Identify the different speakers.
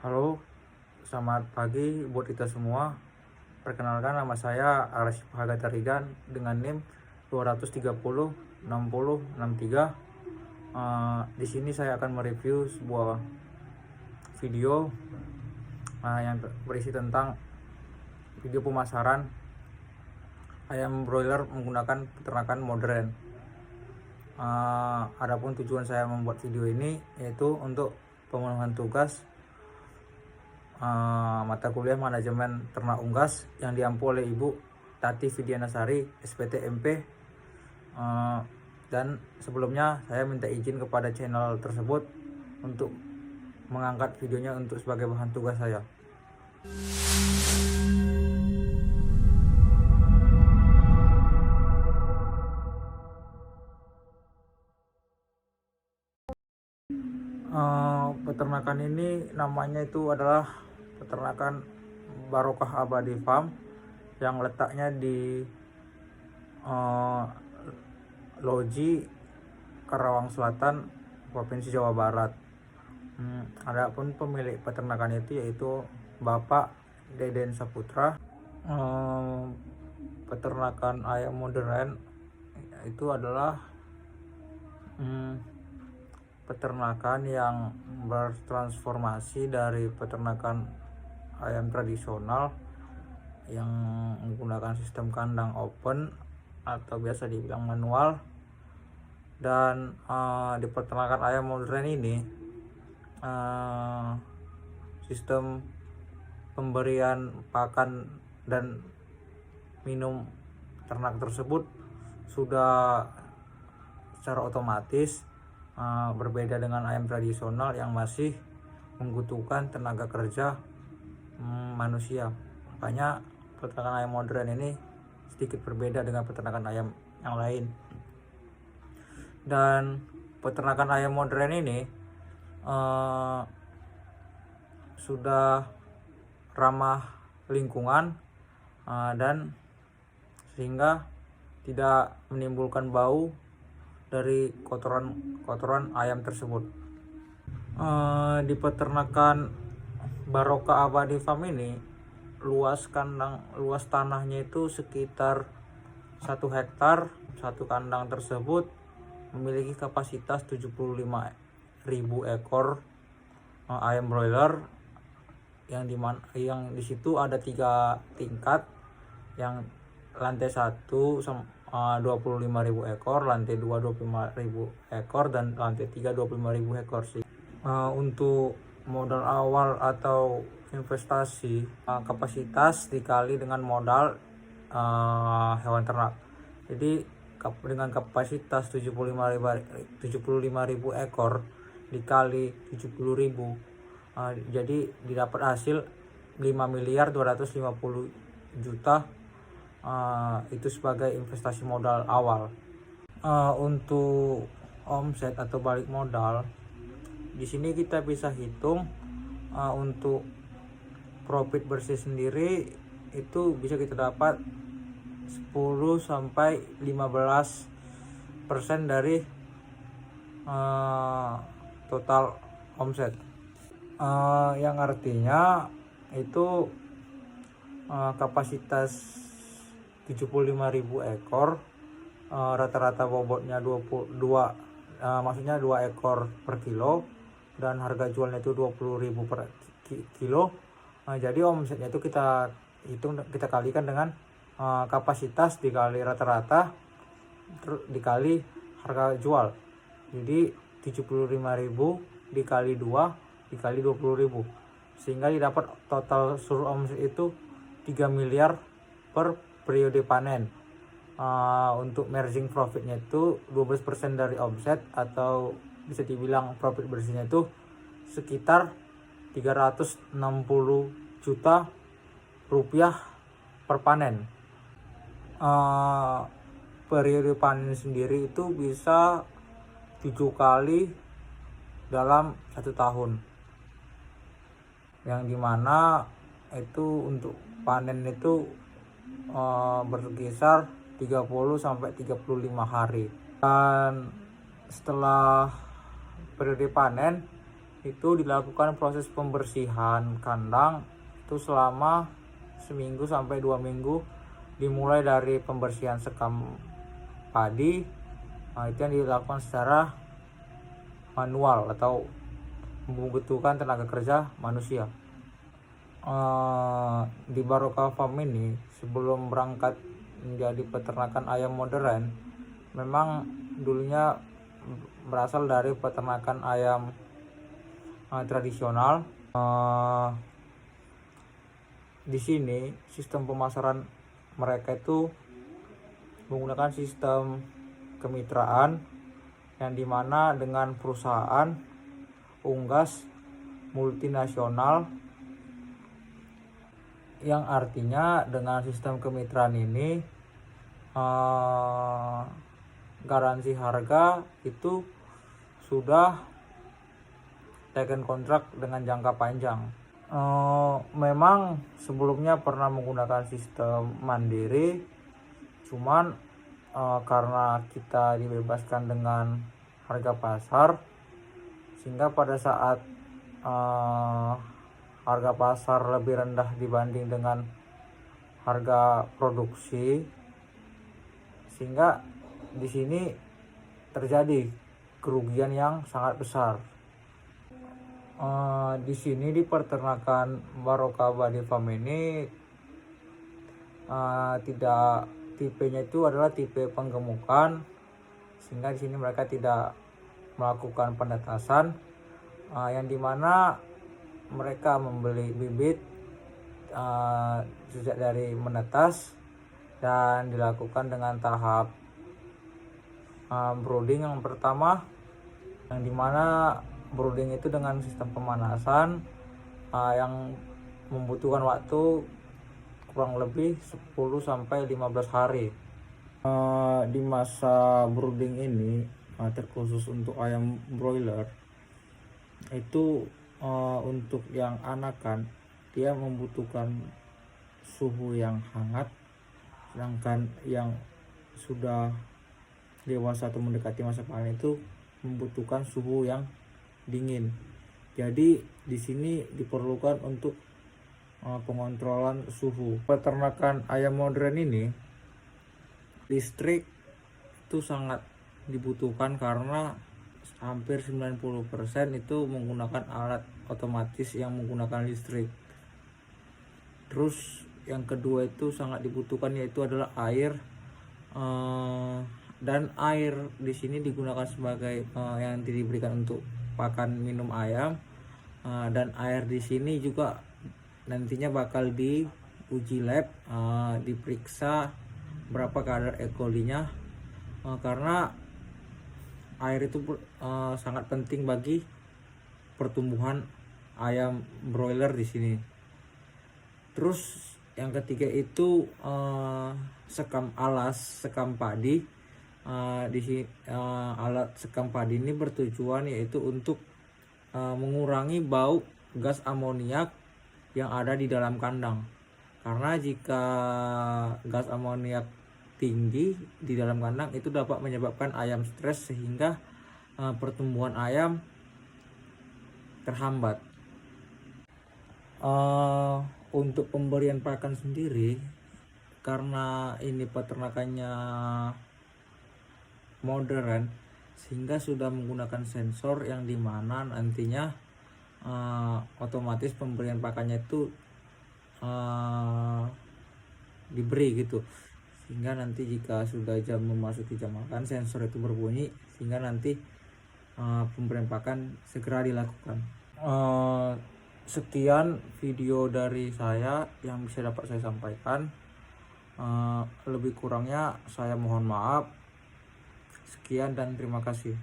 Speaker 1: Halo, selamat pagi buat kita semua. Perkenalkan, nama saya Arsyif Hagatarigan dengan NIM 230 60 63. Di sini saya akan mereview sebuah video yang berisi tentang video pemasaran ayam broiler menggunakan peternakan modern. Adapun tujuan saya membuat video ini yaitu untuk pemenuhan tugas mata kuliah manajemen ternak unggas yang diampu oleh Ibu Tati Vidianasari SPT MP. Dan sebelumnya saya minta izin kepada channel tersebut untuk mengangkat videonya untuk sebagai bahan tugas saya. Peternakan ini namanya itu adalah peternakan Barokah Abadi Farm yang letaknya di Loji, Karawang Selatan, Provinsi Jawa Barat. Adapun pemilik peternakan itu yaitu Bapak Deden Saputra. Peternakan ayam modern itu adalah peternakan yang bertransformasi dari peternakan ayam tradisional yang menggunakan sistem kandang open atau biasa dibilang manual. Dan di peternakan ayam modern ini sistem pemberian pakan dan minum ternak tersebut sudah secara otomatis berbeda dengan ayam tradisional yang masih membutuhkan tenaga kerja manusia. Makanya peternakan ayam modern ini sedikit berbeda dengan peternakan ayam yang lain. Dan peternakan ayam modern ini sudah ramah lingkungan dan sehingga tidak menimbulkan bau dari kotoran ayam tersebut. Di peternakan Barokah Abadi Farm ini luas tanahnya itu sekitar 1 hektar. Satu kandang tersebut memiliki kapasitas 75.000 ekor ayam broiler yang di situ ada 3 tingkat, yang lantai 1 25.000 ekor, lantai 2 25.000 ekor, dan lantai 3 25.000 ekor sih. Untuk modal awal atau investasi, kapasitas dikali dengan modal hewan ternak. Jadi dengan kapasitas 75.000 ekor dikali 70.000, jadi didapat hasil 5.250.000.000. Itu sebagai investasi modal awal. Untuk omset atau balik modal, di sini kita bisa hitung untuk profit bersih sendiri itu bisa kita dapat 10-15% dari total omset, yang artinya itu kapasitas 75.000 ekor, rata-rata bobotnya 22, maksudnya 2 ekor per kilo, dan harga jualnya itu 20.000 per kilo. Jadi omsetnya itu kita hitung, kita kalikan dengan kapasitas dikali rata-rata dikali harga jual. Jadi 75.000 dikali 2 dikali 20.000, sehingga didapat total seluruh omset itu 3 miliar per periode panen. Untuk margin profitnya itu 12% dari omset, atau bisa dibilang profit bersihnya itu sekitar 360 juta rupiah per panen. Periode panen sendiri itu bisa 7 kali dalam 1 tahun, yang dimana itu untuk panen itu berkisar 30-35 hari. Dan setelah periode panen itu dilakukan proses pembersihan kandang itu selama seminggu sampai 2 minggu, dimulai dari pembersihan sekam padi. Itu yang dilakukan secara manual atau membutuhkan tenaga kerja manusia. Di Barokah Farm ini sebelum berangkat menjadi peternakan ayam modern, memang dulunya berasal dari peternakan ayam tradisional. Di sini sistem pemasaran mereka itu menggunakan sistem kemitraan, yang dimana dengan perusahaan unggas multinasional, yang artinya dengan sistem kemitraan ini garansi harga itu sudah taken kontrak dengan jangka panjang. Memang sebelumnya pernah menggunakan sistem mandiri, cuman karena kita dibebaskan dengan harga pasar, sehingga pada saat harga pasar lebih rendah dibanding dengan harga produksi, sehingga di sini terjadi kerugian yang sangat besar. Di sini di peternakan Barokah Body Farm ini tidak, tipenya itu adalah tipe penggemukan, sehingga di sini mereka tidak melakukan penetasan, yang dimana mereka membeli bibit sejak dari menetas dan dilakukan dengan tahap brooding yang pertama, yang dimana brooding itu dengan sistem pemanasan yang membutuhkan waktu kurang lebih 10-15 hari. Di masa brooding ini, terkhusus untuk ayam broiler itu, untuk yang anakan dia membutuhkan suhu yang hangat, sedangkan yang sudah dewasa atau mendekati masa panen itu membutuhkan suhu yang dingin. Jadi di sini diperlukan untuk pengontrolan suhu. Peternakan ayam modern ini listrik itu sangat dibutuhkan karena hampir 90% itu menggunakan alat otomatis yang menggunakan listrik. Terus yang kedua itu sangat dibutuhkan yaitu adalah air, dan air di sini digunakan sebagai yang diberikan untuk pakan minum ayam, dan air di sini juga nantinya bakal diuji lab, diperiksa berapa kadar E. coli-nya, karena air itu sangat penting bagi pertumbuhan ayam broiler di sini. Terus yang ketiga itu sekam padi. Di sini alat sekam padi ini bertujuan yaitu untuk mengurangi bau gas amoniak yang ada di dalam kandang. Karena jika gas amoniak tinggi di dalam kandang itu dapat menyebabkan ayam stres sehingga pertumbuhan ayam terhambat. Untuk pemberian pakan sendiri, karena ini peternakannya modern sehingga sudah menggunakan sensor yang dimana nantinya otomatis pemberian pakannya itu diberi gitu, sehingga nanti jika sudah jam memasuki jam makan sensor itu berbunyi sehingga nanti pemberian pakan segera dilakukan. Sekian video dari saya yang bisa dapat saya sampaikan. Lebih kurangnya saya mohon maaf. Sekian dan terima kasih.